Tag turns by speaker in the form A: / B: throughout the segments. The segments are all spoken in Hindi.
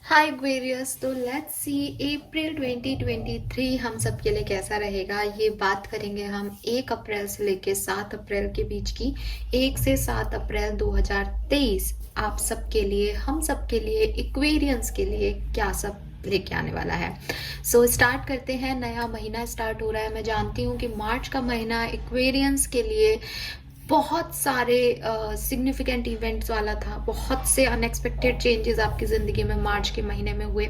A: हाय एक्वेरियस। तो लेट्स सी अप्रैल 2023 हम सब के लिए कैसा रहेगा। ये बात करेंगे हम 1 अप्रैल से लेके 7 अप्रैल के बीच की। 1 से 7 अप्रैल 2023 आप सब के लिए, हम सब के लिए, एक्वेरियंस के लिए क्या सब लेके आने वाला है। स्टार्ट करते हैं। नया महीना स्टार्ट हो रहा है। मैं जानती हूँ कि मार्च का महीना एक्वेरियंस के लिए बहुत सारे सिग्निफिकेंट इवेंट्स वाला था। बहुत से अनएक्सपेक्टेड चेंजेस आपकी ज़िंदगी में मार्च के महीने में हुए।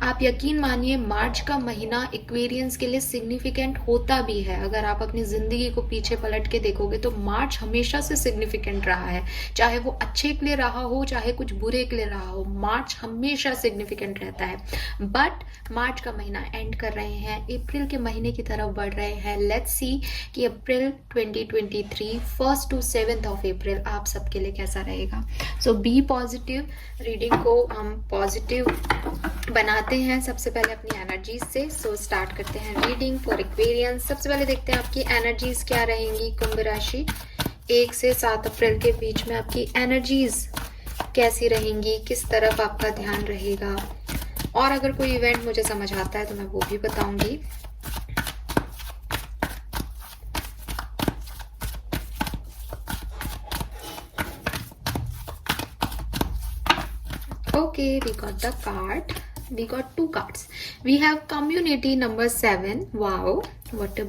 A: आप यकीन मानिए, मार्च का महीना एक्वेरियंस के लिए सिग्निफिकेंट होता भी है। अगर आप अपनी ज़िंदगी को पीछे पलट के देखोगे तो मार्च हमेशा से सिग्निफिकेंट रहा है। चाहे वो अच्छे के लिए रहा हो, चाहे कुछ बुरे के लिए रहा हो, मार्च हमेशा सिग्निफिकेंट रहता है। बट मार्च का महीना एंड कर रहे हैं, अप्रैल के महीने की तरफ बढ़ रहे हैं। लेट्स सी कि अप्रैल 2023 1 to 7 ऑफ अप्रैल आप सबके लिए कैसा रहेगा। B positive. रीडिंग को हम पॉजिटिव बनाते हैं सबसे पहले अपनी एनर्जीज से। स्टार्ट करते हैं रीडिंग फॉर एक्वेरियंस। सबसे पहले देखते हैं आपकी एनर्जीज क्या रहेंगी। कुंभ राशि, 1 से 7 अप्रैल के बीच में आपकी एनर्जीज कैसी रहेंगी, किस तरफ आपका ध्यान रहेगा, और अगर कोई इवेंट मुझे समझ आता है तो मैं वो भी बताऊंगी। Okay, we got the card. We got 2 cards. We have community number 7. Wow, what a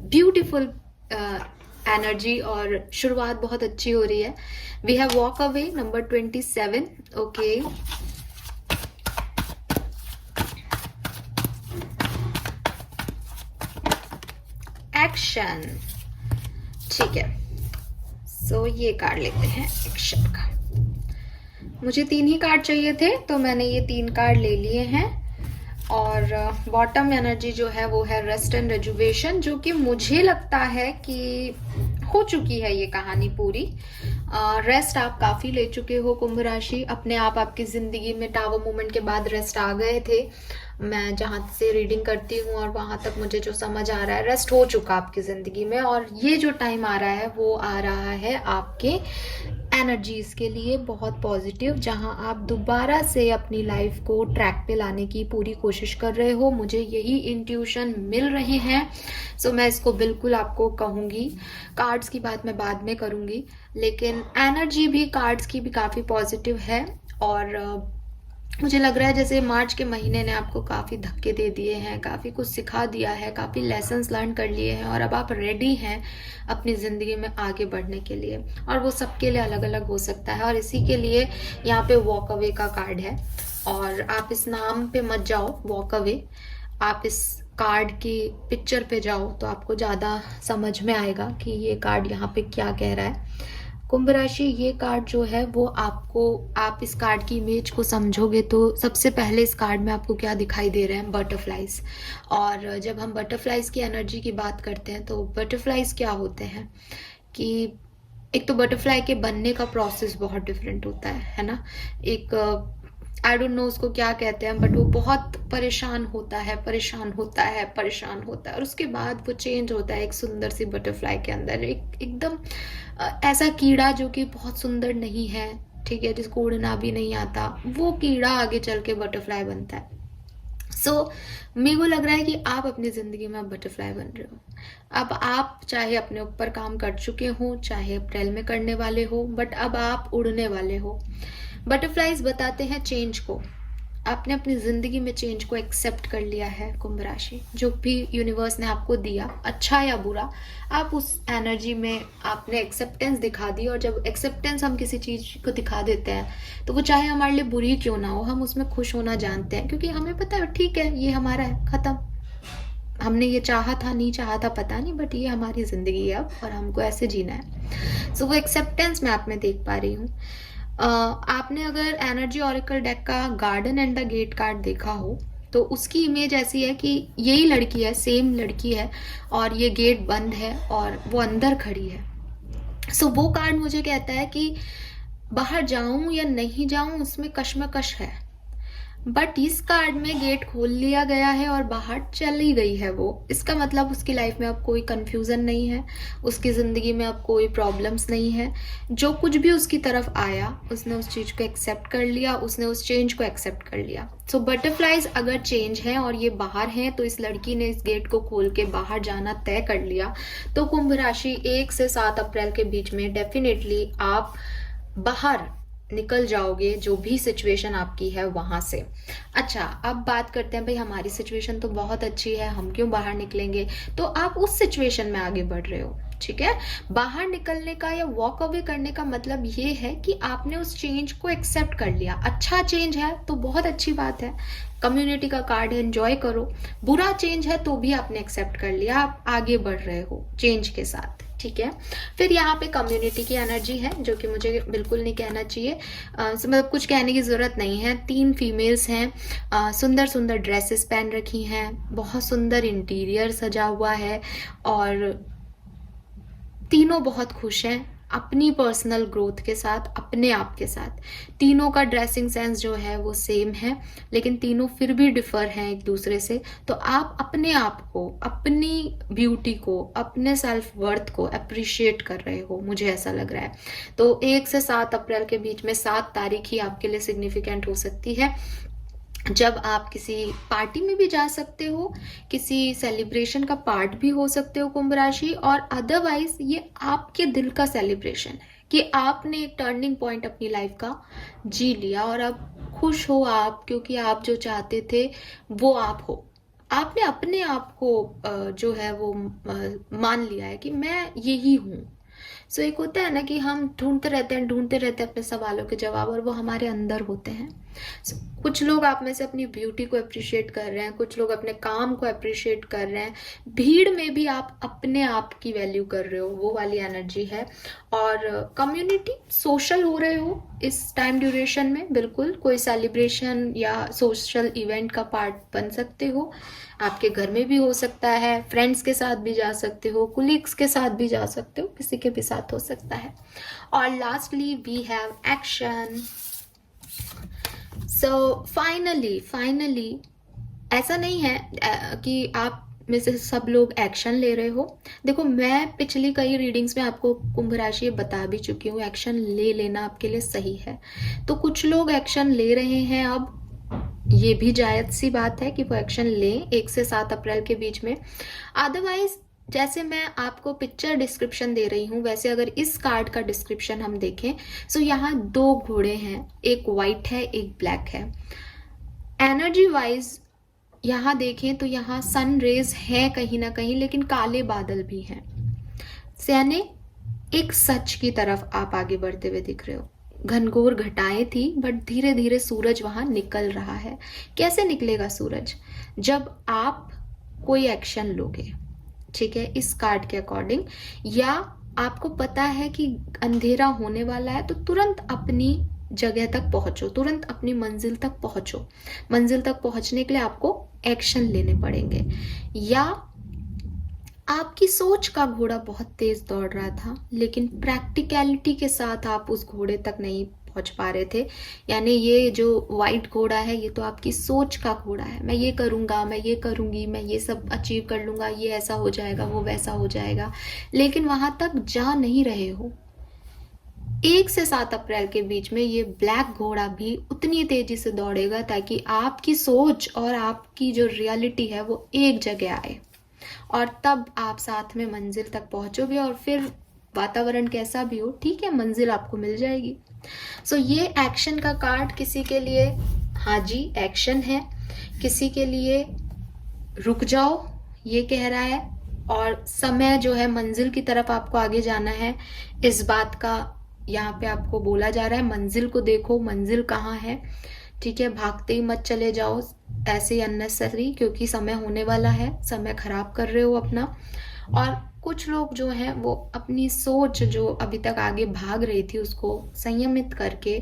A: beautiful energy और शुरुआत बहुत अच्छी हो रही है। We have walk away number 27. Okay. Action, ठीक है। ये कार्ड लेते हैं एक्शन का। मुझे 3 ही कार्ड चाहिए थे तो मैंने ये 3 कार्ड ले लिए हैं। और बॉटम एनर्जी जो है वो है रेस्ट एंड रेजुवेशन, जो कि मुझे लगता है कि हो चुकी है ये कहानी पूरी। रेस्ट आप काफी ले चुके हो कुंभ राशि। अपने आप आपकी जिंदगी में टावर मूवमेंट के बाद रेस्ट आ गए थे। मैं जहां से रीडिंग करती हूँ और वहां तक मुझे जो समझ आ रहा है, रेस्ट हो चुका आपकी जिंदगी में। और ये जो टाइम आ रहा है वो आ रहा है आपके एनर्जीज के लिए बहुत पॉजिटिव, जहां आप दोबारा से अपनी लाइफ को ट्रैक पे लाने की पूरी कोशिश कर रहे हो। मुझे यही इंट्यूशन मिल रहे हैं। मैं इसको बिल्कुल आपको कहूंगी। कार्ड्स की बात मैं बाद में करूंगी, लेकिन एनर्जी भी कार्ड्स की भी काफी पॉजिटिव है। और मुझे लग रहा है जैसे मार्च के महीने ने आपको काफ़ी धक्के दे दिए हैं, काफ़ी कुछ सिखा दिया है, काफ़ी लेसन्स लर्न कर लिए हैं, और अब आप रेडी हैं अपनी ज़िंदगी में आगे बढ़ने के लिए। और वो सबके लिए अलग अलग हो सकता है, और इसी के लिए यहाँ पे वॉक अवे का कार्ड है। और आप इस नाम पे मत जाओ वॉक अवे, आप इस कार्ड की पिक्चर पे जाओ तो आपको ज़्यादा समझ में आएगा कि ये कार्ड यहाँ पे क्या कह रहा है। कुंभ राशि, ये कार्ड जो है वो आपको, आप इस कार्ड की इमेज को समझोगे तो सबसे पहले इस कार्ड में आपको क्या दिखाई दे रहे हैं, बटरफ्लाइज। और जब हम बटरफ्लाइज की एनर्जी की बात करते हैं तो बटरफ्लाइज क्या होते हैं कि एक तो बटरफ्लाई के बनने का प्रोसेस बहुत डिफरेंट होता है ना। एक आई डोंट नो उसको क्या कहते हैं, बट वो बहुत परेशान होता है, परेशान होता है, परेशान होता है, और उसके बाद वो चेंज होता है एक सुंदर सी बटरफ्लाई के अंदर। एकदम ऐसा कीड़ा जो कि बहुत सुंदर नहीं है, ठीक है, जिसको उड़ना भी नहीं आता, वो कीड़ा आगे चल के बटरफ्लाई बनता है। मेरे को लग रहा है कि आप अपनी जिंदगी में बटरफ्लाई बन रहे हो। अब आप चाहे अपने ऊपर काम कर चुके हो, चाहे अप्रैल में करने वाले हो, बट अब आप उड़ने वाले हो। बटरफ्लाइज बताते हैं चेंज को। आपने अपनी जिंदगी में चेंज को एक्सेप्ट कर लिया है कुंभ राशि। जो भी यूनिवर्स ने आपको दिया, अच्छा या बुरा, आप उस एनर्जी में आपने एक्सेप्टेंस दिखा दी। और जब एक्सेप्टेंस हम किसी चीज को दिखा देते हैं तो वो चाहे हमारे लिए बुरी क्यों ना हो, हम उसमें खुश होना जानते हैं, क्योंकि हमें पता है ठीक है ये हमारा है, खत्म। हमने ये चाहा था, नहीं चाहा था पता नहीं, बट ये हमारी जिंदगी है अब, और हमको ऐसे जीना है। वो एक्सेप्टेंस मैं आप में देख पा रही हूँ। आपने अगर एनर्जी ऑरेकल डेक का garden and the gate card देखा हो तो उसकी इमेज ऐसी है कि यही लड़की है, सेम लड़की है, और ये गेट बंद है और वो अंदर खड़ी है। वो कार्ड मुझे कहता है कि बाहर जाऊं या नहीं जाऊं उसमें कश्मकश है। बट इस कार्ड में गेट खोल लिया गया है और बाहर चली गई है वो। इसका मतलब उसकी लाइफ में अब कोई कंफ्यूजन नहीं है, उसकी ज़िंदगी में अब कोई प्रॉब्लम्स नहीं है। जो कुछ भी उसकी तरफ आया उसने उस चीज़ को एक्सेप्ट कर लिया, उसने उस चेंज को एक्सेप्ट कर लिया। सो बटरफ्लाइज अगर चेंज है और ये बाहर हैं, तो इस लड़की ने इस गेट को खोल के बाहर जाना तय कर लिया। तो कुंभ राशि 1 से 7 अप्रैल के बीच में डेफिनेटली आप बाहर निकल जाओगे, जो भी सिचुएशन आपकी है वहां से। अच्छा, अब बात करते हैं भाई हमारी सिचुएशन तो बहुत अच्छी है, हम क्यों बाहर निकलेंगे। तो आप उस सिचुएशन में आगे बढ़ रहे हो, ठीक है। बाहर निकलने का या वॉक अवे करने का मतलब ये है कि आपने उस चेंज को एक्सेप्ट कर लिया। अच्छा चेंज है तो बहुत अच्छी बात है, कम्युनिटी का कार्ड है, एंजॉय करो। बुरा चेंज है तो भी आपने एक्सेप्ट कर लिया, आप आगे बढ़ रहे हो चेंज के साथ, ठीक है। फिर यहाँ पे कम्युनिटी की एनर्जी है, जो कि मुझे बिल्कुल नहीं कहना चाहिए, मतलब कुछ कहने की ज़रूरत नहीं है। 3 फीमेल्स हैं, सुंदर सुंदर ड्रेसेस पहन रखी हैं, बहुत सुंदर इंटीरियर सजा हुआ है और तीनों बहुत खुश हैं अपनी पर्सनल ग्रोथ के साथ, अपने आप के साथ। तीनों का ड्रेसिंग सेंस जो है वो सेम है, लेकिन तीनों फिर भी डिफर हैं एक दूसरे से। तो आप अपने आप को, अपनी ब्यूटी को, अपने सेल्फ वर्थ को अप्रिशिएट कर रहे हो, मुझे ऐसा लग रहा है। तो 1 से 7 अप्रैल के बीच में 7 तारीख ही आपके लिए सिग्निफिकेंट हो सकती है, जब आप किसी पार्टी में भी जा सकते हो, किसी सेलिब्रेशन का पार्ट भी हो सकते हो कुंभ राशि। और अदरवाइज ये आपके दिल का सेलिब्रेशन है कि आपने एक टर्निंग पॉइंट अपनी लाइफ का जी लिया और अब खुश हो आप, क्योंकि आप जो चाहते थे वो आप हो। आपने अपने आप को जो है वो मान लिया है कि मैं यही हूँ। सो एक होता है ना कि हम ढूंढते रहते हैं अपने सवालों के जवाब, और वो हमारे अंदर होते हैं। कुछ लोग आप में से अपनी ब्यूटी को अप्रिशिएट कर रहे हैं, कुछ लोग अपने काम को अप्रिशिएट कर रहे हैं। भीड़ में भी आप अपने आप की वैल्यू कर रहे हो, वो वाली एनर्जी है। और कम्युनिटी सोशल हो रहे हो इस टाइम ड्यूरेशन में, बिल्कुल कोई सेलिब्रेशन या सोशल इवेंट का पार्ट बन सकते हो। आपके घर में भी हो सकता है, फ्रेंड्स के साथ भी जा सकते हो, कुलीग्स के साथ भी जा सकते हो, किसी के भी साथ हो सकता है। और lastly we have action. So finally ऐसा नहीं है कि आप में से सब लोग एक्शन ले रहे हो। देखो, मैं पिछली कई रीडिंग्स में आपको कुंभ राशि बता भी चुकी हूँ, एक्शन ले लेना आपके लिए सही है। तो कुछ लोग एक्शन ले रहे हैं, अब ये भी जायज़ सी बात है कि वो एक्शन लें 1 से 7 अप्रैल के बीच में। अदरवाइज जैसे मैं आपको पिक्चर डिस्क्रिप्शन दे रही हूँ, वैसे अगर इस कार्ड का डिस्क्रिप्शन हम देखें, सो यहाँ 2 घोड़े हैं, एक वाइट है एक ब्लैक है। एनर्जी वाइज यहाँ देखें तो यहाँ सन रेज है कहीं ना कहीं, लेकिन काले बादल भी हैं। यानी एक सच की तरफ आप आगे बढ़ते हुए दिख रहे हो। घनघोर घटाएं थी, बट धीरे धीरे सूरज वहां निकल रहा है। कैसे निकलेगा सूरज? जब आप कोई एक्शन लोगे, ठीक है, इस कार्ड के अकॉर्डिंग, या आपको पता है कि अंधेरा होने वाला है, तो तुरंत अपनी जगह तक पहुंचो, तुरंत अपनी मंजिल तक पहुंचो। मंजिल तक पहुंचने के लिए आपको एक्शन लेने पड़ेंगे। या आपकी सोच का घोड़ा बहुत तेज दौड़ रहा था, लेकिन प्रैक्टिकलिटी के साथ आप उस घोड़े तक नहीं पहुंच पा रहे थे। यानी ये जो वाइट घोड़ा है, ये तो आपकी सोच का घोड़ा है। मैं ये करूंगा, मैं ये करूंगी, मैं ये सब अचीव कर लूंगा, ये ऐसा हो जाएगा, वो वैसा हो जाएगा, लेकिन वहां तक जा नहीं रहे हो। 1 से 7 अप्रैल के बीच में ये ब्लैक घोड़ा भी उतनी तेजी से दौड़ेगा ताकि आपकी सोच और आपकी जो रियलिटी है वो एक जगह आए, और तब आप साथ में मंजिल तक पहुंचोगे। और फिर वातावरण कैसा भी हो, ठीक है, मंजिल आपको मिल जाएगी। सो ये एक्शन का कार्ड किसी के लिए हाँ जी एक्शन है, किसी के लिए रुक जाओ ये कह रहा है। और समय जो है, मंजिल की तरफ आपको आगे जाना है, इस बात का यहाँ पे आपको बोला जा रहा है। मंजिल को देखो, मंजिल कहाँ है, ठीक है। भागते ही मत चले जाओ ऐसे अननेसेसरी, क्योंकि समय होने वाला है, समय खराब कर रहे हो अपना। और कुछ लोग जो हैं वो अपनी सोच जो अभी तक आगे भाग रही थी उसको संयमित करके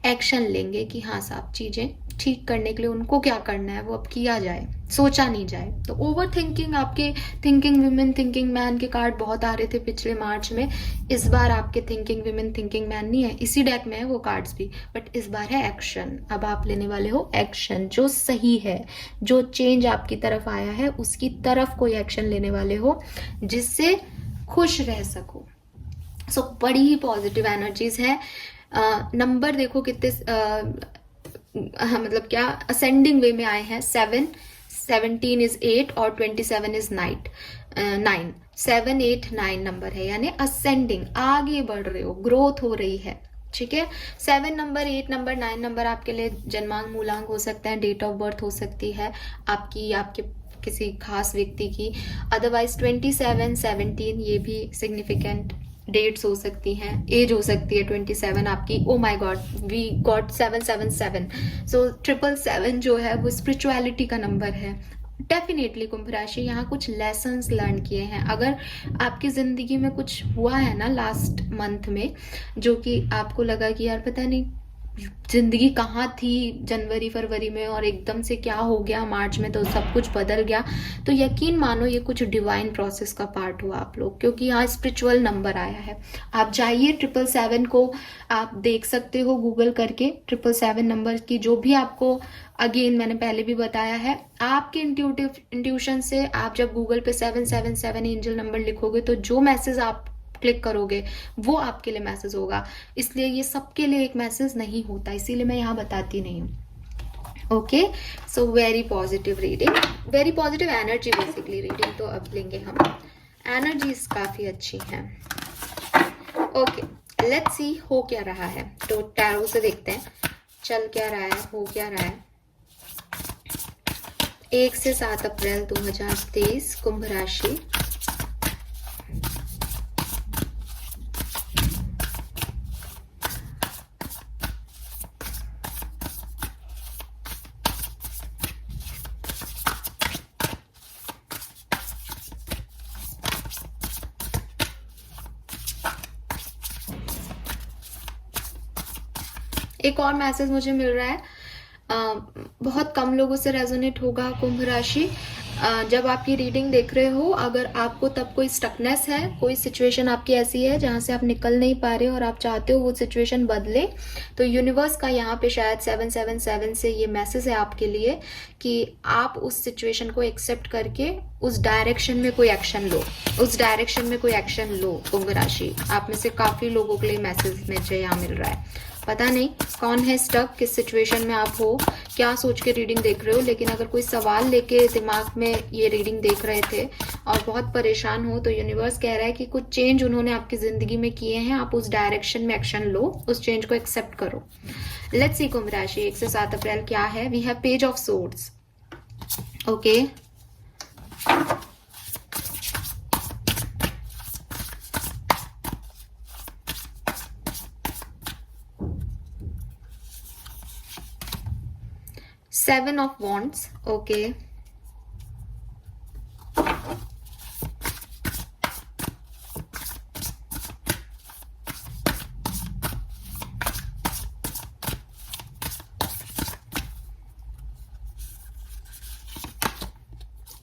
A: एक्शन लेंगे कि हाँ साहब चीज़ें ठीक करने के लिए उनको क्या करना है वो अब किया जाए, सोचा नहीं जाए। तो ओवर थिंकिंग, आपके थिंकिंग विमेन थिंकिंग मैन के कार्ड बहुत आ रहे थे पिछले मार्च में। इस बार आपके थिंकिंग विमेन थिंकिंग मैन नहीं है, इसी डेक में है वो कार्ड्स भी, बट इस बार है एक्शन। अब आप लेने वाले हो एक्शन, जो सही है, जो चेंज आपकी तरफ आया है उसकी तरफ कोई एक्शन लेने वाले हो जिससे खुश रह सको। सो बड़ी ही पॉजिटिव एनर्जीज है। नंबर देखो कितने मतलब क्या असेंडिंग वे में आए हैं। 7, 17 इज 8 और 27 इज 9। 7, 8, 9 नंबर है, यानी असेंडिंग, आगे बढ़ रहे हो, ग्रोथ हो रही है। ठीक है, 7 नंबर, 8 नंबर, 9 नंबर आपके लिए जन्मांक मूलांक हो सकता है, डेट ऑफ बर्थ हो सकती है आपकी, आपके किसी खास व्यक्ति की। अदरवाइज 27, 17 ये भी सिग्निफिकेंट डेट्स हो सकती हैं, एज हो सकती है 27 आपकी। Oh my God, we got 777। So 777 जो है वो स्पिरिचुअलिटी का नंबर है। डेफिनेटली कुंभ राशि यहाँ कुछ लेसन्स लर्न किए हैं। अगर आपकी जिंदगी में कुछ हुआ है ना लास्ट मंथ में, जो कि आपको लगा कि यार पता नहीं जिंदगी कहाँ थी जनवरी फरवरी में और एकदम से क्या हो गया मार्च में, तो सब कुछ बदल गया, तो यकीन मानो ये कुछ डिवाइन प्रोसेस का पार्ट हुआ आप लोग, क्योंकि यहाँ स्पिरिचुअल नंबर आया है। आप जाइए 777 को आप देख सकते हो गूगल करके, 777 नंबर की जो भी आपको, अगेन मैंने पहले भी बताया है, आपके इंट्यूशन से आप जब गूगल पे 777 एंजल नंबर लिखोगे तो जो मैसेज आप क्लिक करोगे वो आपके लिए मैसेज होगा। इसलिए ये सबके लिए एक मैसेज नहीं होता, इसीलिए मैं यहाँ बताती नहीं हूँ। Okay, so very positive reading, very positive energy basically reading. तो अब लेंगे हम, एनर्जीज काफी अच्छी हैं। ओके, लेट्स सी हो क्या रहा है। तो टैरो से देखते हैं चल क्या रहा है, हो क्या रहा है। 1 से 7 अप्रैल 2023 कुंभ राशि। एक और मैसेज मुझे मिल रहा है, बहुत कम लोगों से रेजोनेट होगा कुंभ राशि। जब आप ये रीडिंग देख रहे हो, अगर आपको तब कोई स्टकनेस है, कोई सिचुएशन आपकी ऐसी है जहां से आप निकल नहीं पा रहे हो और आप चाहते हो वो सिचुएशन बदले, तो यूनिवर्स का यहाँ पे शायद 777 से ये मैसेज है आपके लिए कि आप उस सिचुएशन को एक्सेप्ट करके उस डायरेक्शन में कोई एक्शन लो, उस डायरेक्शन में कोई एक्शन लो। कुंभ राशि, आप में से काफी लोगों के लिए मैसेज मुझे यहाँ मिल रहा है। पता नहीं कौन है स्टक, किस सिचुएशन में आप हो, क्या सोच के रीडिंग देख रहे हो, लेकिन अगर कोई सवाल लेके दिमाग में ये रीडिंग देख रहे थे और बहुत परेशान हो, तो यूनिवर्स कह रहा है कि कुछ चेंज उन्होंने आपकी जिंदगी में किए हैं, आप उस डायरेक्शन में एक्शन लो, उस चेंज को एक्सेप्ट करो। लेट्स सी कुंभ राशि 1 से 7 अप्रैल क्या है। We have page of swords. Okay, Seven of Wands. Okay.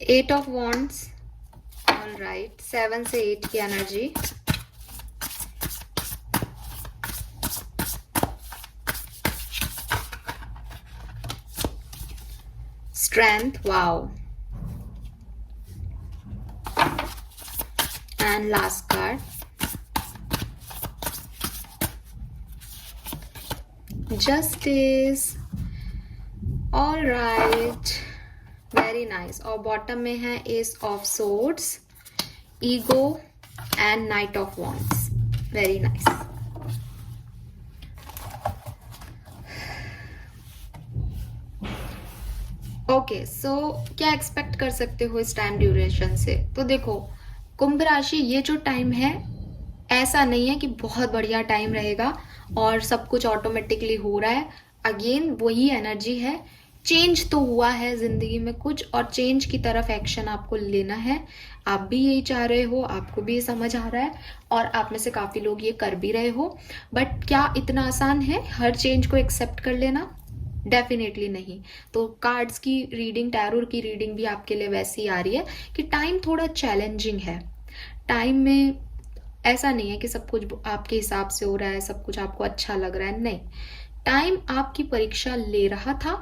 A: Eight of Wands. All right. 7 से 8 की energy. Strength, wow. And last card. Justice. All right. Very nice. और बॉटम में है Ace of Swords, Ego and Knight of Wands. Very nice. Okay, so क्या एक्सपेक्ट कर सकते हो इस टाइम ड्यूरेशन से। तो देखो कुंभ राशि, ये जो टाइम है ऐसा नहीं है कि बहुत बढ़िया टाइम रहेगा और सब कुछ ऑटोमेटिकली हो रहा है। अगेन वही एनर्जी है, चेंज तो हुआ है जिंदगी में कुछ, और चेंज की तरफ एक्शन आपको लेना है। आप भी यही चाह रहे हो, आपको भी ये समझ आ रहा है और आप में से काफी लोग ये कर भी रहे हो। बट क्या इतना आसान है हर चेंज को एक्सेप्ट कर लेना? डेफिनेटली नहीं। तो कार्ड्स की रीडिंग, टैरो की रीडिंग भी आपके लिए वैसी ही आ रही है कि टाइम थोड़ा चैलेंजिंग है। टाइम में ऐसा नहीं है कि सब कुछ आपके हिसाब से हो रहा है, सब कुछ आपको अच्छा लग रहा है, नहीं। टाइम आपकी परीक्षा ले रहा था,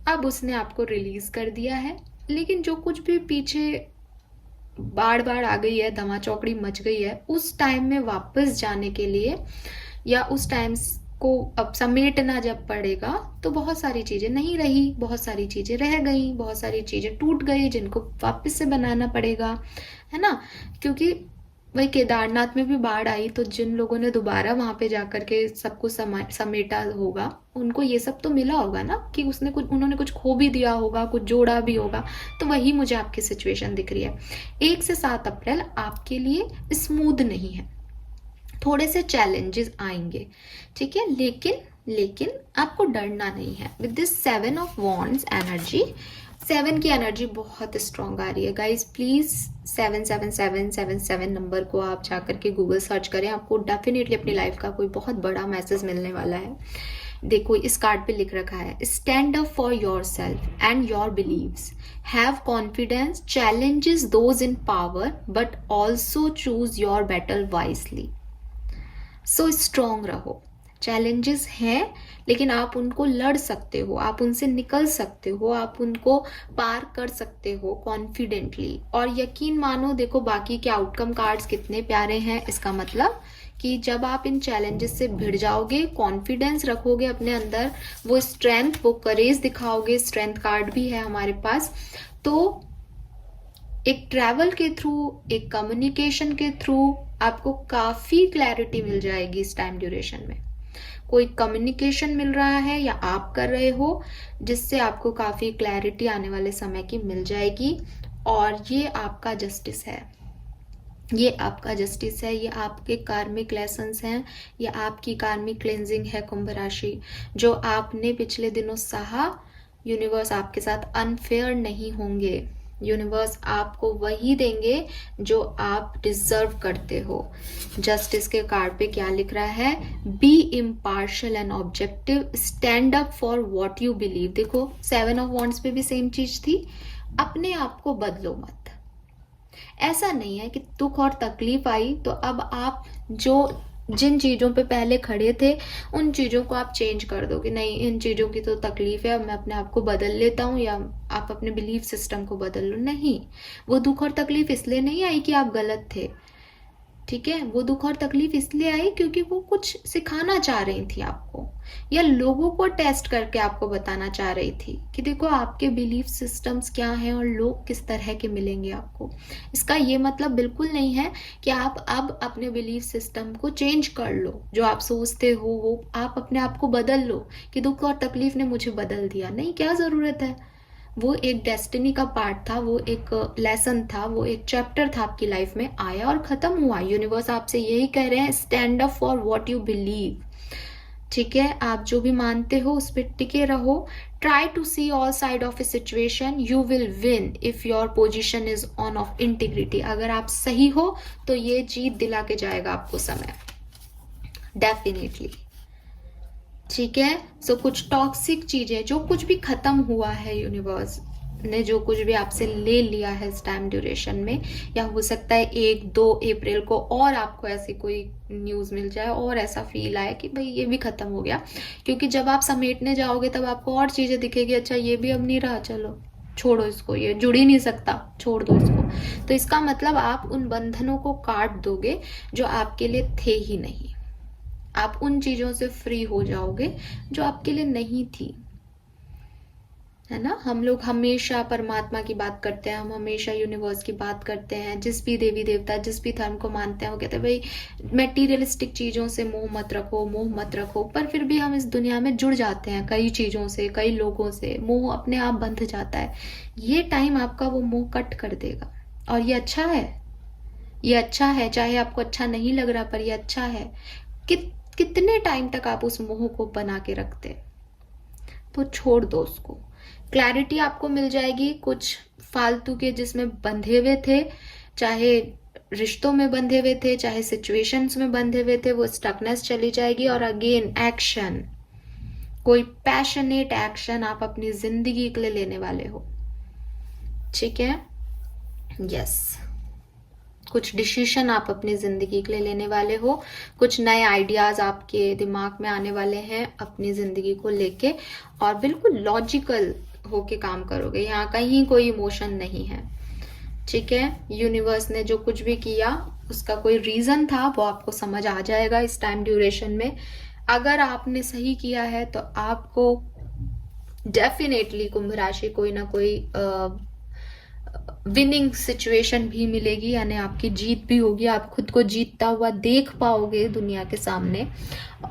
A: अब उसने आपको रिलीज कर दिया है। लेकिन जो कुछ भी पीछे बाढ़ बाढ़ आ गई है, धमा चौकड़ी मच गई है, उस टाइम में वापस जाने के लिए या उस टाइम को अब समेटना जब पड़ेगा, तो बहुत सारी चीजें नहीं रही, बहुत सारी चीजें रह गई, बहुत सारी चीजें टूट गई, जिनको वापस से बनाना पड़ेगा, है ना। क्योंकि वही केदारनाथ में भी बाढ़ आई, तो जिन लोगों ने दोबारा वहां पे जाकर के सब कुछ समेटा होगा, उनको ये सब तो मिला होगा ना, कि उन्होंने कुछ खो भी दिया होगा, कुछ जोड़ा भी होगा। तो वही मुझे आपकी सिचुएशन दिख रही है। 1 से 7 अप्रैल आपके लिए स्मूथ नहीं है, थोड़े से चैलेंजेस आएंगे, ठीक है। लेकिन आपको डरना नहीं है। With this 7 of wands energy, 7 की एनर्जी बहुत स्ट्रांग आ रही है गाइज। प्लीज 77777 नंबर को आप जाकर के गूगल सर्च करें, आपको डेफिनेटली अपनी लाइफ का कोई बहुत बड़ा मैसेज मिलने वाला है। देखो इस कार्ड पे लिख रखा है, stand up for yourself and your beliefs, have confidence, challenges those in power, but also choose your battle wisely. So strong रहो। चैलेंजेस हैं, लेकिन आप उनको लड़ सकते हो, आप उनसे निकल सकते हो, आप उनको पार कर सकते हो कॉन्फिडेंटली। और यकीन मानो, देखो बाकी के आउटकम कार्ड्स कितने प्यारे हैं। इसका मतलब कि जब आप इन चैलेंजेस से भिड़ जाओगे, कॉन्फिडेंस रखोगे अपने अंदर, वो स्ट्रेंथ, वो करेज दिखाओगे, स्ट्रेंथ कार्ड भी है हमारे पास, तो एक ट्रैवल के थ्रू, एक कम्युनिकेशन के थ्रू आपको काफी क्लैरिटी मिल जाएगी इस टाइम ड्यूरेशन में। कोई कम्युनिकेशन मिल रहा है या आप कर रहे हो, जिससे आपको काफी क्लैरिटी आने वाले समय की मिल जाएगी। और ये आपका जस्टिस है, ये आपका जस्टिस है, ये आपके कार्मिक लेसन्स हैं, ये आपकी कार्मिक क्लेंजिंग है कुंभ राशि। जो आपने पिछले दिनों सहा, यूनिवर्स आपके साथ अनफेयर नहीं होंगे। यूनिवर्स आपको वही देंगे जो आप डिजर्व करते हो। जस्टिस के कार्ड पे क्या लिख रहा है, be impartial and objective, stand up for what you believe. देखो 7 ऑफ वॉन्ड्स पे भी सेम चीज थी, अपने आप को बदलो मत। ऐसा नहीं है कि दुख और तकलीफ आई तो अब आप जिन चीजों पे पहले खड़े थे उन चीजों को आप चेंज कर दो कि नहीं, इन चीजों की तो तकलीफ है, अब मैं अपने आप को बदल लेता हूँ, या आप अपने बिलीफ सिस्टम को बदल लो। नहीं, वो दुख और तकलीफ इसलिए नहीं आई कि आप गलत थे, ठीक है। वो दुख और तकलीफ इसलिए आई क्योंकि वो कुछ सिखाना चाह रही थी आपको, या लोगों को टेस्ट करके आपको बताना चाह रही थी कि देखो आपके बिलीफ सिस्टम्स क्या हैं और लोग किस तरह के मिलेंगे आपको। इसका ये मतलब बिल्कुल नहीं है कि आप अब अपने बिलीफ सिस्टम को चेंज कर लो, जो आप सोचते हो वो आप अपने आप को बदल लो कि दुख और तकलीफ ने मुझे बदल दिया। नहीं, क्या जरूरत है। वो एक डेस्टिनी का पार्ट था, वो एक लेसन था, वो एक चैप्टर था आपकी लाइफ में, आया और खत्म हुआ। यूनिवर्स आपसे यही कह रहे हैं, stand up for what you believe, ठीक है। आप जो भी मानते हो उस पर टिके रहो। Try to see all side of a situation, you will win if your position is on of integrity. अगर आप सही हो तो ये जीत दिला के जाएगा आपको समय, डेफिनेटली, ठीक है। सो कुछ टॉक्सिक चीजें, जो कुछ भी खत्म हुआ है, यूनिवर्स ने जो कुछ भी आपसे ले लिया है इस टाइम ड्यूरेशन में, या हो सकता है 1-2 अप्रैल को और आपको ऐसी कोई न्यूज मिल जाए और ऐसा फील आए कि भाई ये भी खत्म हो गया। क्योंकि जब आप समेटने जाओगे तब आपको और चीजें दिखेगी, अच्छा ये भी अब नहीं रहा, चलो छोड़ो इसको, ये जुड़ ही नहीं सकता, छोड़ दो इसको। तो इसका मतलब आप उन बंधनों को काट दोगे जो आपके लिए थे ही नहीं। आप उन चीजों से फ्री हो जाओगे जो आपके लिए नहीं थी, है ना। हम लोग हमेशा परमात्मा की बात करते हैं, हम हमेशा यूनिवर्स की बात करते हैं, जिस भी देवी देवता, जिस भी धर्म को मानते हैं, वो कहते हैं भाई मेटीरियलिस्टिक चीजों से मोह मत रखो, मोह मत रखो। पर फिर भी हम इस दुनिया में जुड़ जाते हैं कई चीजों से, कई लोगों से, मोह अपने आप बंध जाता है। ये टाइम आपका वो मोह कट कर देगा, और ये अच्छा है, ये अच्छा है। चाहे आपको अच्छा नहीं लग रहा, पर ये अच्छा है। कितने टाइम तक आप उस मोह को बना के रखते, तो छोड़ दो उसको। क्लैरिटी आपको मिल जाएगी। कुछ फालतू के जिसमें बंधे हुए थे, चाहे रिश्तों में बंधे हुए थे, चाहे सिचुएशंस में बंधे हुए थे, वो स्टकनेस चली जाएगी। और अगेन एक्शन, कोई पैशनेट एक्शन आप अपनी जिंदगी के लिए लेने वाले हो, ठीक है। यस, कुछ डिसीजन आप अपनी जिंदगी के लिए लेने वाले हो, कुछ नए आइडियाज आपके दिमाग में आने वाले हैं अपनी जिंदगी को लेके, और बिल्कुल लॉजिकल होके काम करोगे। यहाँ कहीं कोई इमोशन नहीं है, ठीक है। यूनिवर्स ने जो कुछ भी किया उसका कोई रीजन था, वो आपको समझ आ जाएगा इस टाइम ड्यूरेशन में। अगर आपने सही किया है तो आपको डेफिनेटली कुंभ राशि कोई ना कोई विनिंग सिचुएशन भी मिलेगी, यानी आपकी जीत भी होगी, आप खुद को जीतता हुआ देख पाओगे दुनिया के सामने।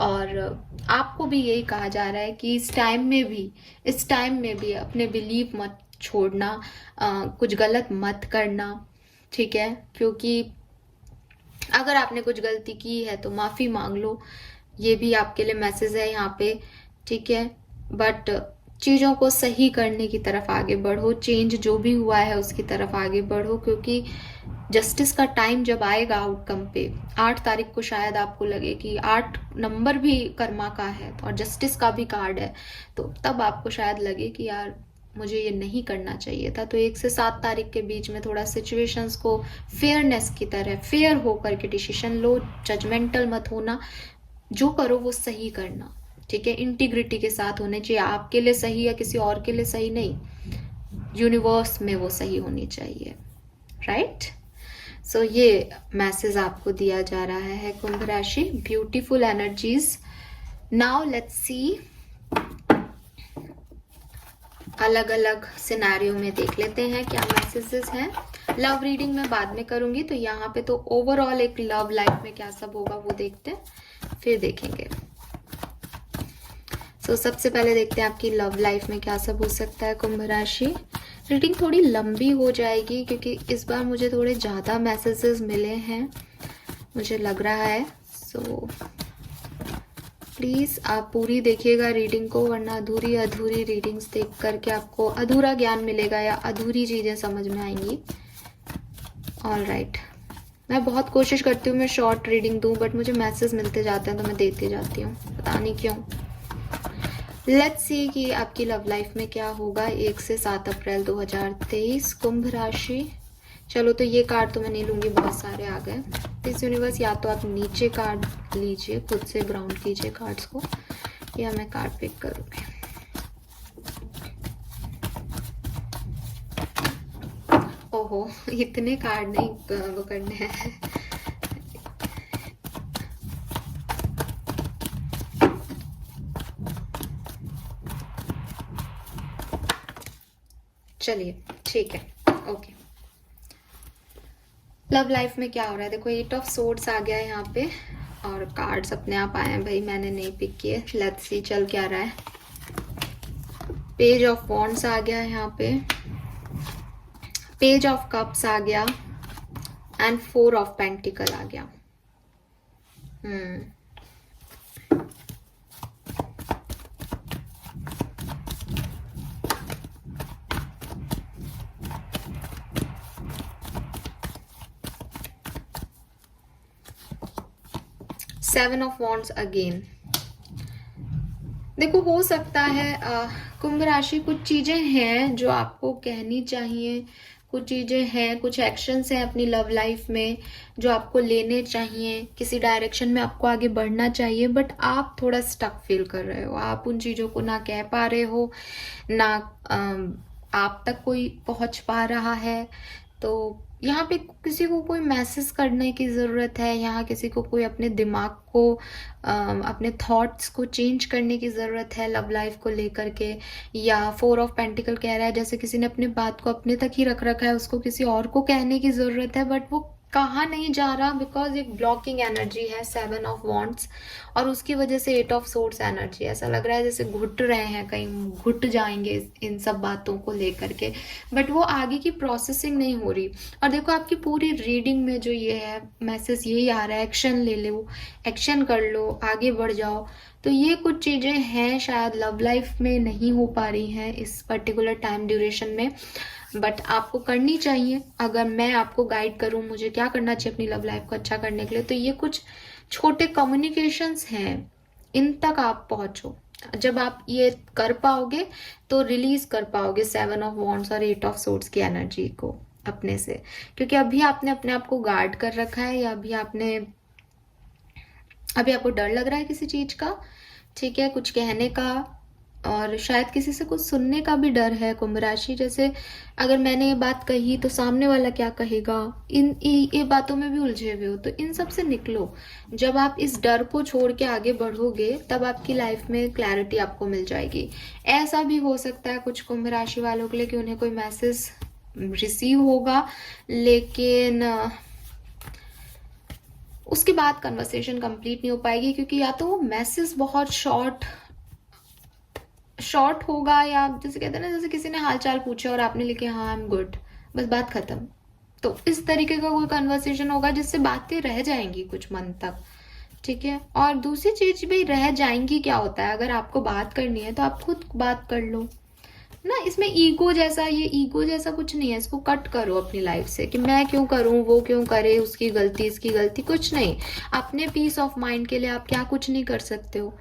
A: और आपको भी यही कहा जा रहा है कि इस टाइम में भी अपने बिलीव मत छोड़ना, कुछ गलत मत करना, ठीक है। क्योंकि अगर आपने कुछ गलती की है तो माफी मांग लो, ये भी आपके लिए मैसेज है यहाँ पे, ठीक है। बट चीजों को सही करने की तरफ आगे बढ़ो, चेंज जो भी हुआ है उसकी तरफ आगे बढ़ो, क्योंकि जस्टिस का टाइम जब आएगा आउटकम पे, 8 तारीख को शायद आपको लगे कि 8 नंबर भी कर्मा का है और जस्टिस का भी कार्ड है, तो तब आपको शायद लगे कि यार मुझे ये नहीं करना चाहिए था। तो 1 से 7 तारीख के बीच में थोड़ा सिचुएशंस को फेयरनेस की तरह फेयर होकर के डिसीजन लो, जजमेंटल मत होना, जो करो वो सही करना, ठीक है। इंटीग्रिटी के साथ होने चाहिए, आपके लिए सही या किसी और के लिए सही नहीं, यूनिवर्स में वो सही होनी चाहिए, राइट। सो ये मैसेज आपको दिया जा रहा है कुंभ राशि, beautiful energies. Now let's see, अलग अलग सिनेरियो में देख लेते हैं क्या मैसेजेस हैं। लव रीडिंग मैं बाद में करूंगी, तो यहाँ पे तो ओवरऑल एक लव लाइफ में क्या सब होगा वो देखते हैं, फिर देखेंगे। सो सबसे पहले देखते हैं आपकी लव लाइफ में क्या सब हो सकता है कुंभ राशि। रीडिंग थोड़ी लंबी हो जाएगी क्योंकि इस बार मुझे थोड़े ज़्यादा मैसेजेस मिले हैं, मुझे लग रहा है। सो प्लीज़ आप पूरी देखिएगा रीडिंग को, वरना अधूरी रीडिंग्स देख करके आपको अधूरा ज्ञान मिलेगा या अधूरी चीज़ें समझ में आएंगी। ऑल राइट, मैं बहुत कोशिश करती हूँ मैं शॉर्ट रीडिंग दूँ, बट मुझे मैसेज मिलते जाते हैं तो मैं देती जाती हूँ, पता नहीं क्यों। लेट्स सी कि आपकी लव लाइफ में क्या होगा 1 से 7 अप्रैल 2023 कुंभ राशि। चलो तो ये कार्ड तो मैं नहीं लूंगी, बहुत सारे आ गए। इस यूनिवर्स या तो आप नीचे कार्ड लीजिए, खुद से ग्राउंड कीजिए कार्ड्स को, या मैं कार्ड पिक करूंगी। ओहो, इतने कार्ड नहीं वो करने हैं। चलिए ठीक है, ओके। लव लाइफ में क्या हो रहा है देखो, 8 ऑफ सोर्ड्स आ गया है यहाँ पे, और कार्ड्स अपने आप आए हैं भाई, मैंने नहीं पिक किए। लेट्स सी चल क्या रहा है। पेज ऑफ वॉन्ड्स आ गया है यहाँ पे, पेज ऑफ कप्स आ गया, एंड 4 ऑफ पेंटिकल आ गया। 7 ऑफ वॉन्ड्स अगेन। देखो हो सकता है कुंभ राशि कुछ चीजें हैं जो आपको कहनी चाहिए, कुछ चीजें हैं, कुछ एक्शंस हैं अपनी लव लाइफ में जो आपको लेने चाहिए, किसी डायरेक्शन में आपको आगे बढ़ना चाहिए, बट आप थोड़ा स्टक फील कर रहे हो, आप उन चीजों को ना कह पा रहे हो, ना आप तक कोई पहुंच पा रहा है। तो यहाँ पे किसी को कोई मैसेज करने की ज़रूरत है, यहाँ किसी को कोई अपने दिमाग को अपने थॉट्स को चेंज करने की ज़रूरत है लव लाइफ को लेकर के। या 4 ऑफ पेंटिकल कह रहा है जैसे किसी ने अपनी बात को अपने तक ही रख रखा है, उसको किसी और को कहने की ज़रूरत है, बट वो कहाँ नहीं जा रहा, बिकॉज एक ब्लॉकिंग एनर्जी है 7 ऑफ वॉन्ड्स, और उसकी वजह से 8 ऑफ सोर्ड्स एनर्जी। ऐसा लग रहा है जैसे घुट रहे हैं, कहीं घुट जाएंगे इन सब बातों को लेकर के, बट वो आगे की प्रोसेसिंग नहीं हो रही। और देखो आपकी पूरी रीडिंग में जो ये है मैसेज यही आ रहा है, एक्शन ले लो, एक्शन कर लो, आगे बढ़ जाओ। तो ये कुछ चीज़ें हैं शायद लव लाइफ में नहीं हो पा रही हैं इस पर्टिकुलर टाइम ड्यूरेशन में, बट आपको करनी चाहिए। अगर मैं आपको गाइड करूं मुझे क्या करना चाहिए अपनी लव लाइफ को अच्छा करने के लिए, तो ये कुछ छोटे कम्युनिकेशंस हैं, इन तक आप पहुंचो, जब आप ये कर पाओगे तो रिलीज कर पाओगे 7 ऑफ वॉन्ड्स और 8 ऑफ सोर्ड्स की एनर्जी को अपने से, क्योंकि अभी आपने अपने आप को गार्ड कर रखा है, या अभी आपको डर लग रहा है किसी चीज का, ठीक है, कुछ कहने का, और शायद किसी से कुछ सुनने का भी डर है कुंभ राशि। जैसे अगर मैंने ये बात कही तो सामने वाला क्या कहेगा, ये बातों में भी उलझे हुए हो, तो इन सब से निकलो। जब आप इस डर को छोड़ के आगे बढ़ोगे तब आपकी लाइफ में क्लैरिटी आपको मिल जाएगी। ऐसा भी हो सकता है कुछ कुंभ राशि वालों के लिए कि उन्हें कोई मैसेज रिसीव होगा, लेकिन उसके बाद कन्वर्सेशन कंप्लीट नहीं हो पाएगी, क्योंकि या तो वो मैसेज बहुत शॉर्ट होगा, या जैसे कहते हैं ना, जैसे किसी ने हालचाल पूछा और आपने लिखे हाँ आई एम गुड, बस बात खत्म। तो इस तरीके का कोई कन्वर्सेशन होगा जिससे बातें रह जाएंगी कुछ मन तक, ठीक है। और दूसरी चीज भी रह जाएंगी, क्या होता है, अगर आपको बात करनी है तो आप खुद बात कर लो ना। इसमें ईगो जैसा कुछ नहीं है, इसको कट करो अपनी लाइफ से कि मैं क्यों करूं, वो क्यों करे, उसकी गलती इसकी गलती, कुछ नहीं। अपने पीस ऑफ माइंड के लिए आप क्या कुछ नहीं कर सकते हो,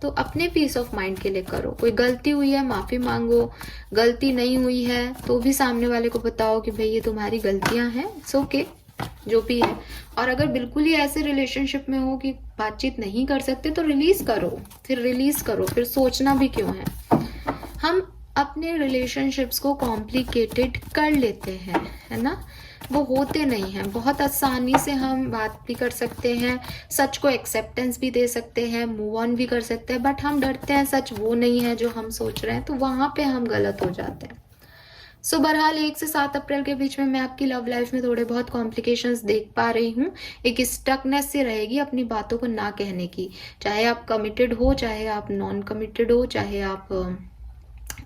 A: तो अपने पीस ऑफ माइंड के लिए करो। कोई गलती हुई है माफी मांगो, गलती नहीं हुई है तो भी सामने वाले को बताओ कि भाई ये तुम्हारी गलतियां हैं, इट्स ओके, जो भी है। और अगर बिल्कुल ही ऐसे रिलेशनशिप में हो कि बातचीत नहीं कर सकते तो रिलीज करो, फिर सोचना भी क्यों है। हम अपने रिलेशनशिप्स को कॉम्प्लिकेटेड कर लेते हैं, है ना, वो होते नहीं हैं। बहुत आसानी से हम बात भी कर सकते हैं, सच को एक्सेप्टेंस भी दे सकते हैं, मूव ऑन भी कर सकते हैं, बट हम डरते हैं सच वो नहीं है जो हम सोच रहे हैं, तो वहां पे हम गलत हो जाते हैं। सो बहरहाल 1 से 7 अप्रैल के बीच में मैं आपकी लव लाइफ में थोड़े बहुत कॉम्प्लिकेशंस देख पा रही हूँ। एक स्टकनेस से रहेगी अपनी बातों को ना कहने की, चाहे आप कमिटेड हो, चाहे आप नॉन कमिटेड हो, चाहे आप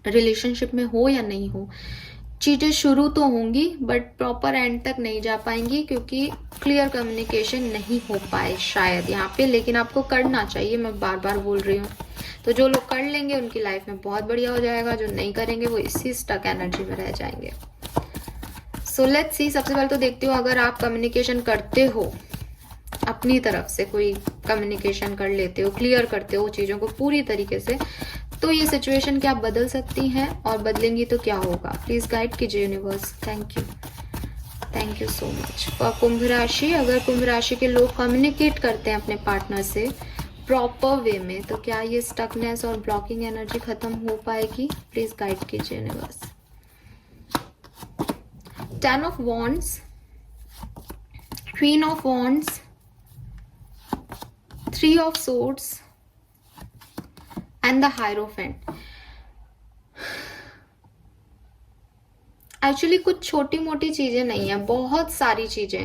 A: रिलेशनशिप में हो या नहीं हो। चीजें शुरू तो होंगी बट प्रॉपर एंड तक नहीं जा पाएंगी, क्योंकि क्लियर कम्युनिकेशन नहीं हो पाए शायद यहाँ पे, लेकिन आपको करना चाहिए, मैं बार बार बोल रही हूँ। तो जो लोग कर लेंगे उनकी लाइफ में बहुत बढ़िया हो जाएगा, जो नहीं करेंगे वो इसी स्टक एनर्जी में रह जाएंगे। सो लेट्स सी, सबसे पहले तो देखती हूँ अगर आप कम्युनिकेशन करते हो, अपनी तरफ से कोई कम्युनिकेशन कर लेते हो, क्लियर करते हो चीजों को पूरी तरीके से, तो ये सिचुएशन क्या बदल सकती हैं, और बदलेंगी तो क्या होगा। प्लीज गाइड कीजिए universe, thank you so much. और कुंभ राशि, अगर कुंभ राशि के लोग कम्युनिकेट करते हैं अपने पार्टनर से प्रॉपर वे में, तो क्या ये स्टकनेस और ब्लॉकिंग एनर्जी खत्म हो पाएगी। प्लीज गाइड कीजिए universe. 10 of wands, queen of wands, 3 of swords and the hierophant. Actually कुछ छोटी मोटी चीजें नहीं है, बहुत सारी चीजें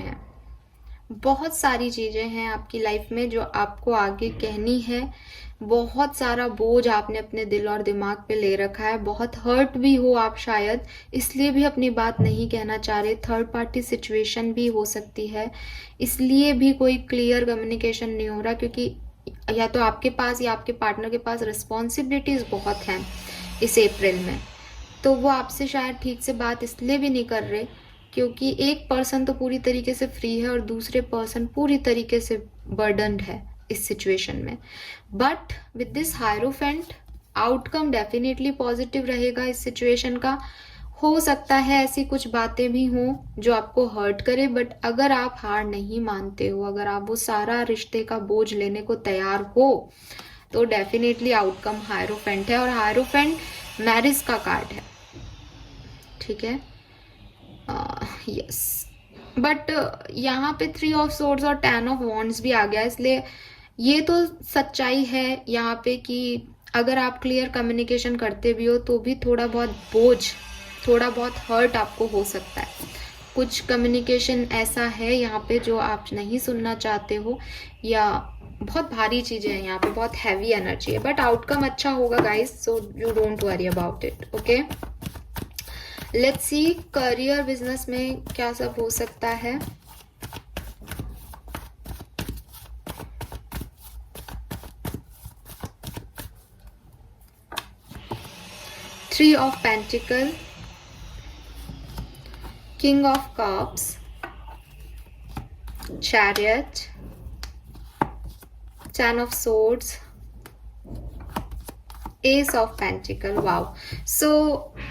A: हैं आपकी लाइफ में जो आपको आगे कहनी है। बहुत सारा बोझ आपने अपने दिल और दिमाग पे ले रखा है, बहुत हर्ट भी हो आप शायद, इसलिए भी अपनी बात नहीं कहना चाह रहे। थर्ड पार्टी सिचुएशन भी हो सकती है, इसलिए भी कोई क्लियर कम्युनिकेशन नहीं हो रहा, क्योंकि या तो आपके पास या आपके पार्टनर के पास रिस्पॉन्सिबिलिटीज बहुत हैं इस अप्रैल में, तो वो आपसे शायद ठीक से बात इसलिए भी नहीं कर रहे क्योंकि एक पर्सन तो पूरी तरीके से फ्री है और दूसरे पर्सन पूरी तरीके से बर्डनड है इस सिचुएशन में। But with this hierophant outcome definitely positive रहेगा इस सिचुएशन का। हो सकता है ऐसी कुछ बातें भी हों जो आपको हर्ट करे, बट अगर आप हार नहीं मानते हो, अगर आप वो सारा रिश्ते का बोझ लेने को तैयार हो, तो डेफिनेटली आउटकम हायरोफेंट है। और हायरोफेंट मैरिज का कार्ड है, ठीक है, यस। बट यहाँ पे 3 ऑफ सोर्ड्स और 10 ऑफ वॉन्ड्स भी आ गया, इसलिए ये तो सच्चाई है यहाँ पे कि अगर आप क्लियर कम्युनिकेशन करते भी हो तो भी थोड़ा बहुत बोझ, थोड़ा बहुत हर्ट आपको हो सकता है। कुछ कम्युनिकेशन ऐसा है यहाँ पे जो आप नहीं सुनना चाहते हो, या बहुत भारी चीजें हैं यहाँ पे, बहुत हैवी एनर्जी है, बट आउटकम अच्छा होगा guys, so you don't worry about it, okay. Let's see career business में क्या सब हो सकता है। Three of Pentacles, King of Cups, Chariot, 10 of Swords, S of pentacle, wow. So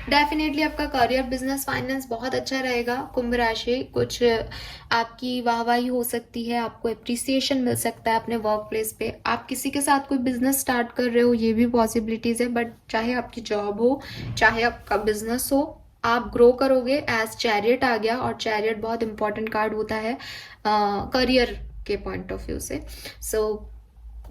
A: definitely आपका करियर, बिजनेस, फाइनेंस बहुत अच्छा रहेगा कुंभ राशि। कुछ आपकी वाहवाही हो सकती है, आपको एप्रिसिएशन मिल सकता है अपने वर्क प्लेस पे। आप किसी के साथ कोई बिजनेस स्टार्ट कर रहे हो, ये भी पॉसिबिलिटीज है। बट चाहे आपकी जॉब हो, चाहे आपका बिजनेस हो, आप ग्रो करोगे। एज चैरियट आ गया, और चैरियट बहुत इंपॉर्टेंट कार्ड होता है करियर के पॉइंट ऑफ व्यू से। सो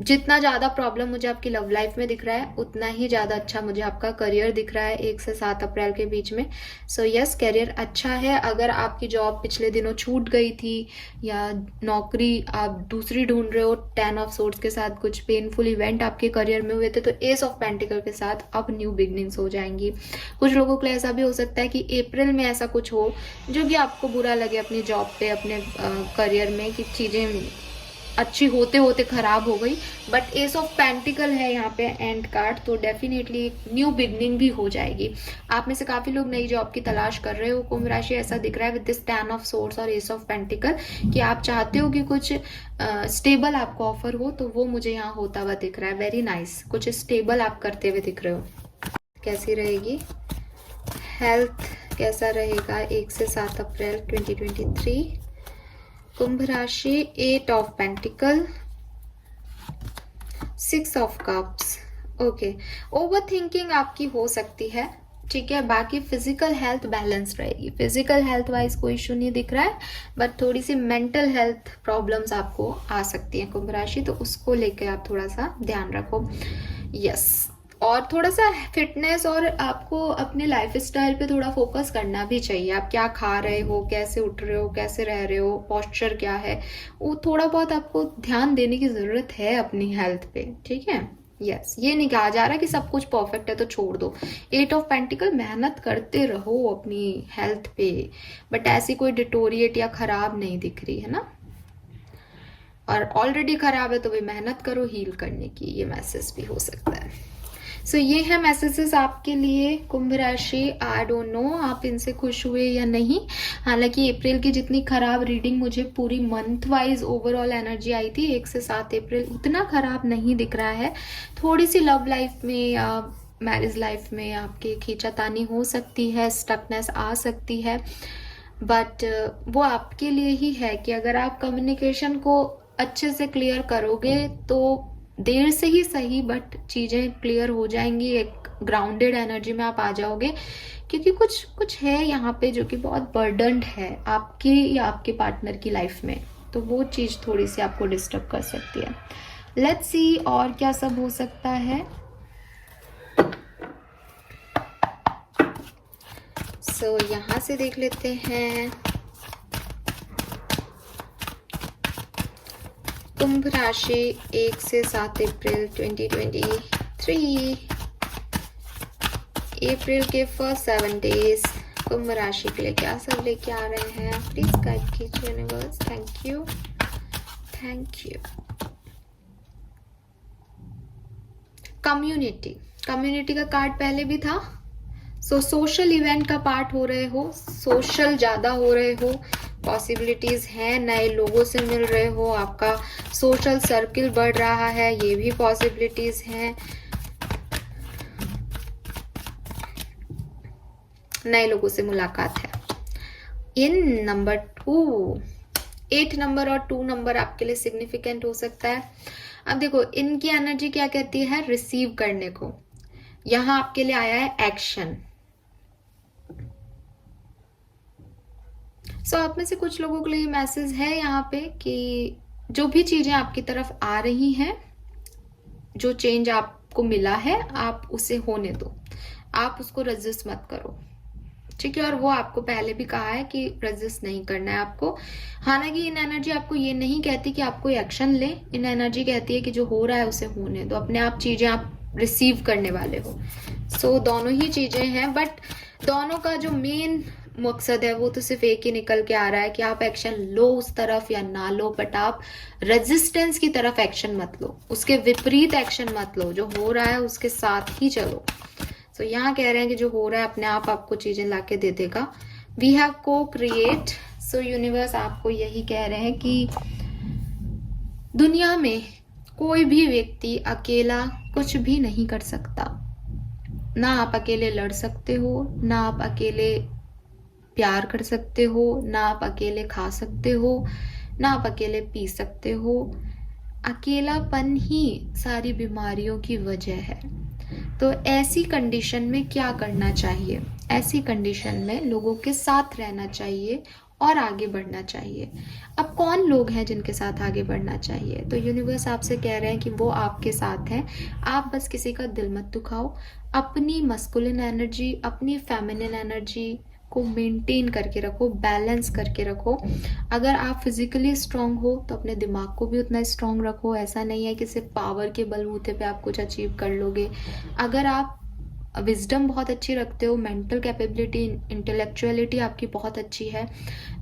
A: जितना ज्यादा प्रॉब्लम मुझे आपकी लव लाइफ में दिख रहा है, उतना ही ज्यादा अच्छा मुझे आपका करियर दिख रहा है 1 से 7 अप्रैल के बीच में। सो यस, करियर अच्छा है। अगर आपकी जॉब पिछले दिनों छूट गई थी, या नौकरी आप दूसरी ढूंढ रहे हो, 10 ऑफ सोर्ड्स के साथ कुछ पेनफुल इवेंट आपके करियर में हुए थे, तो एस ऑफ पेंटिकल के साथ अब न्यू बिगनिंग्स हो जाएंगी। कुछ लोगों के लिए ऐसा भी हो सकता है कि अप्रैल में ऐसा कुछ हो जो कि आपको बुरा लगे अपनी जॉब पे, अपने करियर में, कि चीजें अच्छी होते होते खराब हो गई। बट एस ऑफ पेंटिकल है यहाँ पे एंड कार्ड, तो डेफिनेटली एक न्यू बिगनिंग भी हो जाएगी। आप में से काफी लोग नई जॉब की तलाश कर रहे हो कुंभ राशि, ऐसा दिख रहा है विद दिस 10 ऑफ सोर्ड्स और एस ऑफ पेंटिकल, कि आप चाहते हो कि कुछ स्टेबल आपको ऑफर हो, तो वो मुझे यहाँ होता हुआ दिख रहा है। वेरी नाइस, कुछ स्टेबल आप करते हुए दिख रहे हो। कैसी रहेगी हेल्थ, कैसा रहेगा 1 से 7 अप्रैल 2023 कुंभ राशि? 8 of pentacle, 6 of cups. Okay, over thinking आपकी हो सकती है, ठीक है। बाकी फिजिकल हेल्थ बैलेंस रहेगी। फिजिकल हेल्थ वाइज कोई इशू नहीं दिख रहा है, बट थोड़ी सी मेंटल हेल्थ प्रॉब्लम्स आपको आ सकती हैं कुंभ राशि, तो उसको लेकर आप थोड़ा सा ध्यान रखो। यस, और थोड़ा सा फिटनेस और आपको अपने लाइफ स्टाइल पे थोड़ा फोकस करना भी चाहिए। आप क्या खा रहे हो, कैसे उठ रहे हो, कैसे रह रहे हो, पोस्चर क्या है, वो थोड़ा बहुत आपको ध्यान देने की जरूरत है अपनी हेल्थ पे, ठीक है। यस, ये नहीं कहा जा रहा कि सब कुछ परफेक्ट है तो छोड़ दो। 8 ऑफ पेंटिकल, मेहनत करते रहो अपनी हेल्थ पे, बट ऐसी कोई डिटोरिएट या खराब नहीं दिख रही है ना। और ऑलरेडी खराब है तो भी मेहनत करो हील करने की, ये मैसेज भी हो सकता है। सो ये है मैसेजेस आपके लिए कुंभ राशि। आई डोंट नो आप इनसे खुश हुए या नहीं। हालांकि अप्रैल की जितनी खराब रीडिंग मुझे पूरी मंथ वाइज ओवरऑल एनर्जी आई थी 1 से 7 अप्रैल, उतना खराब नहीं दिख रहा है। थोड़ी सी लव लाइफ में या मैरिज लाइफ में आपके खींचातानी हो सकती है, स्टकनेस आ सकती है, बट वो आपके लिए ही है कि अगर आप कम्युनिकेशन को अच्छे से क्लियर करोगे तो देर से ही सही बट चीजें क्लियर हो जाएंगी। एक ग्राउंडेड एनर्जी में आप आ जाओगे, क्योंकि कुछ कुछ है यहाँ पे जो कि बहुत बर्डन्ड है आपकी या आपके पार्टनर की लाइफ में, तो वो चीज थोड़ी सी आपको डिस्टर्ब कर सकती है। लेट्स सी और क्या सब हो सकता है। सो यहाँ से देख लेते हैं कुंभ राशि 1 से 7 अप्रैल 2023, अप्रैल के फर्स्ट 7 डेज कुंभ राशि के लिए क्या सब लेके आ रहे हैं। प्लीज गाइड कीजिए universe, thank you, thank you. Community, community का कार्ड पहले भी था। सो सोशल इवेंट का पार्ट हो रहे हो, सोशल ज्यादा हो रहे हो, पॉसिबिलिटीज हैं, नए लोगों से मिल रहे हो, आपका सोशल सर्किल बढ़ रहा है, ये भी पॉसिबिलिटीज हैं। नए लोगों से मुलाकात है। इन नंबर 2, 8 नंबर और 2 नंबर आपके लिए सिग्निफिकेंट हो सकता है। अब देखो इनकी एनर्जी क्या कहती है, रिसीव करने को। यहां आपके लिए आया है एक्शन। सो आप में से कुछ लोगों के लिए मैसेज है यहाँ पे कि जो भी चीजें आपकी तरफ आ रही हैं, जो चेंज आपको मिला है, आप उसे होने दो, आप उसको रेजिस्ट मत करो, ठीक है। और वो आपको पहले भी कहा है कि रेजिस्ट नहीं करना है आपको। हालांकि इन एनर्जी आपको ये नहीं कहती कि आप कोई एक्शन ले, इन एनर्जी कहती है कि जो हो रहा है उसे होने दो, अपने आप चीजें आप रिसीव करने वाले हो। सो दोनों ही चीजें हैं, बट दोनों का जो मेन मकसद है वो तो सिर्फ एक ही निकल के आ रहा है कि आप एक्शन लो उस तरफ या ना लो, बट आप रेजिस्टेंस की तरफ एक्शन मत लो, उसके विपरीत एक्शन मत लो, जो हो रहा है उसके साथ ही चलो। तो यहाँ कह रहे हैं कि जो हो रहा है अपने आप आपको चीजें लाके दे देगा। वी हैव को क्रिएट। सो यूनिवर्स आपको यही कह रहे हैं कि दुनिया में कोई भी व्यक्ति अकेला कुछ भी नहीं कर सकता। ना आप अकेले लड़ सकते हो, ना आप अकेले प्यार कर सकते हो, ना आप अकेले खा सकते हो, ना आप अकेले पी सकते हो। अकेलापन ही सारी बीमारियों की वजह है। तो ऐसी कंडीशन में क्या करना चाहिए? ऐसी कंडीशन में लोगों के साथ रहना चाहिए और आगे बढ़ना चाहिए। अब कौन लोग हैं जिनके साथ आगे बढ़ना चाहिए? तो यूनिवर्स आपसे कह रहे हैं कि वो आपके साथ हैं। आप बस किसी का दिल मत दुखाओ। अपनी मस्कुलिन एनर्जी, अपनी फेमिनिन एनर्जी को मेंटेन करके रखो, बैलेंस करके रखो। अगर आप फिजिकली स्ट्रांग हो तो अपने दिमाग को भी उतना स्ट्रांग रखो। ऐसा नहीं है कि सिर्फ पावर के बलबूते पे आप कुछ अचीव कर लोगे। अगर आप विजडम बहुत अच्छी रखते हो, मेंटल कैपेबिलिटी, इंटेलेक्चुअलिटी आपकी बहुत अच्छी है,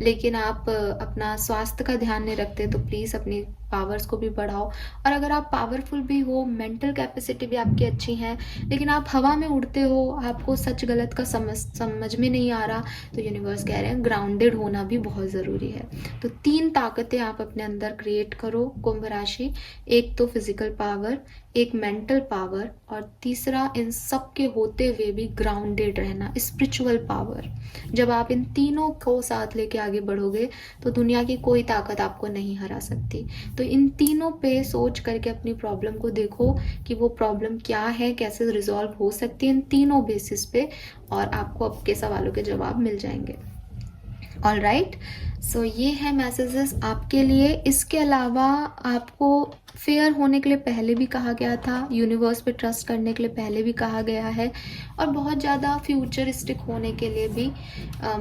A: लेकिन आप अपना स्वास्थ्य का ध्यान नहीं रखते, तो प्लीज़ अपनी पावर्स को भी बढ़ाओ। और अगर आप पावरफुल भी हो, मेंटल कैपेसिटी भी आपकी अच्छी है, लेकिन आप हवा में उड़ते हो, आपको सच गलत का समझ में नहीं आ रहा, तो यूनिवर्स कह रहे हैं ग्राउंडेड होना भी बहुत ज़रूरी है। तो 3 ताकतें आप अपने अंदर क्रिएट करो कुंभ राशि। एक तो फिजिकल पावर, एक मेंटल पावर, और तीसरा इन सब के होते हुए भी ग्राउंडेड रहना, स्पिरिचुअल पावर। जब आप इन तीनों को साथ लेके आगे बढ़ोगे तो दुनिया की कोई ताकत आपको नहीं हरा सकती। तो इन तीनों पे सोच करके अपनी प्रॉब्लम को देखो कि वो प्रॉब्लम क्या है, कैसे रिजॉल्व हो सकती है इन तीनों बेसिस पे, और आपको आपके सवालों के जवाब मिल जाएंगे। ऑल राइट, सो ये है मैसेजेस आपके लिए। इसके अलावा आपको फेयर होने के लिए पहले भी कहा गया था, यूनिवर्स पे ट्रस्ट करने के लिए पहले भी कहा गया है, और बहुत ज़्यादा फ्यूचरिस्टिक होने के लिए भी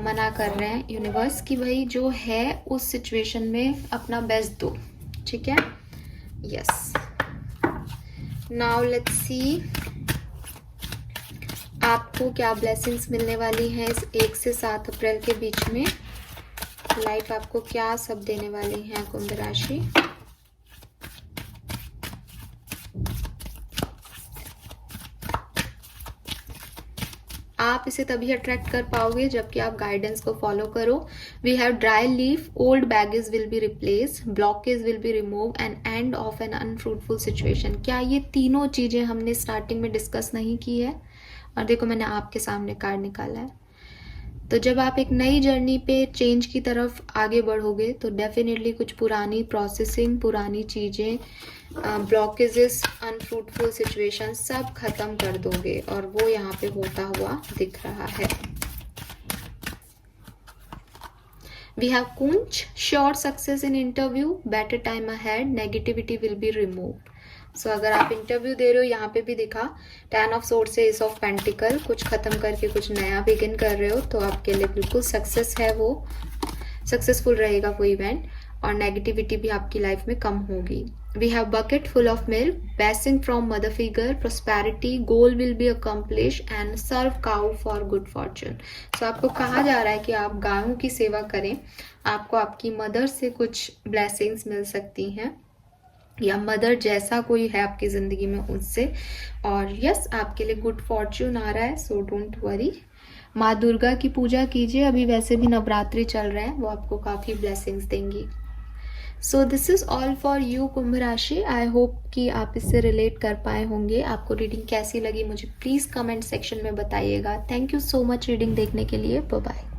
A: मना कर रहे हैं यूनिवर्स कि भाई जो है उस सिचुएशन में अपना बेस्ट दो। ठीक है, यस। नाउ लेट्स सी आपको क्या ब्लेसिंग्स मिलने वाली हैं इस 1 से 7 अप्रैल के बीच में। लाइफ आपको क्या सब देने वाली है कुंभ राशि। आप इसे तभी अट्रैक्ट कर पाओगे जबकि आप गाइडेंस को फॉलो करो। We have dry leaf, old baggage will be replace, blockage will be remove and end of an unfruitful situation. क्या ये तीनों चीजें हमने स्टार्टिंग में डिस्कस नहीं की है? और देखो मैंने आपके सामने कार्ड निकाला है। तो जब आप एक नई जर्नी पे चेंज की तरफ आगे बढ़ोगे तो डेफिनेटली कुछ पुरानी प्रोसेसिंग, पुरानी चीज़ें, ब्लॉकेजेस, अनफ्रूटफुल सिचुएशन सब खत्म कर दोगे, और वो यहाँ पे होता हुआ दिख रहा है। वी हैव कुंज, sure success in interview, better time ahead, negativity will be removed. So अगर आप इंटरव्यू दे रहे हो, यहाँ पे भी दिखा 10 ऑफ सोर्ड से एस ऑफ पेंटिकल, कुछ खत्म करके कुछ नया बिगिन कर रहे हो, तो आपके लिए बिल्कुल सक्सेस है, वो सक्सेसफुल रहेगा वो इवेंट, और नेगेटिविटी भी आपकी लाइफ में कम होगी। We have bucket full of milk, blessing from mother figure, prosperity, goal will be accomplish and serve cow for good fortune. So आपको कहा जा रहा है कि आप गायों की सेवा करें, आपको आपकी मदर से कुछ ब्लेसिंग्स मिल सकती हैं, या मदर जैसा कोई है आपकी ज़िंदगी में उससे, और यस आपके लिए गुड फॉर्च्यून आ रहा है। सो डोंट वरी, माँ दुर्गा की पूजा कीजिए, अभी वैसे भी नवरात्रि चल रहे हैं, वो आपको काफ़ी ब्लेसिंग्स देंगी। So this is all for you कुंभ राशि। आई होप कि आप इससे रिलेट कर पाए होंगे। आपको रीडिंग कैसी लगी मुझे प्लीज़ कमेंट सेक्शन में बताइएगा। Thank you so much reading देखने के लिए। Bye bye.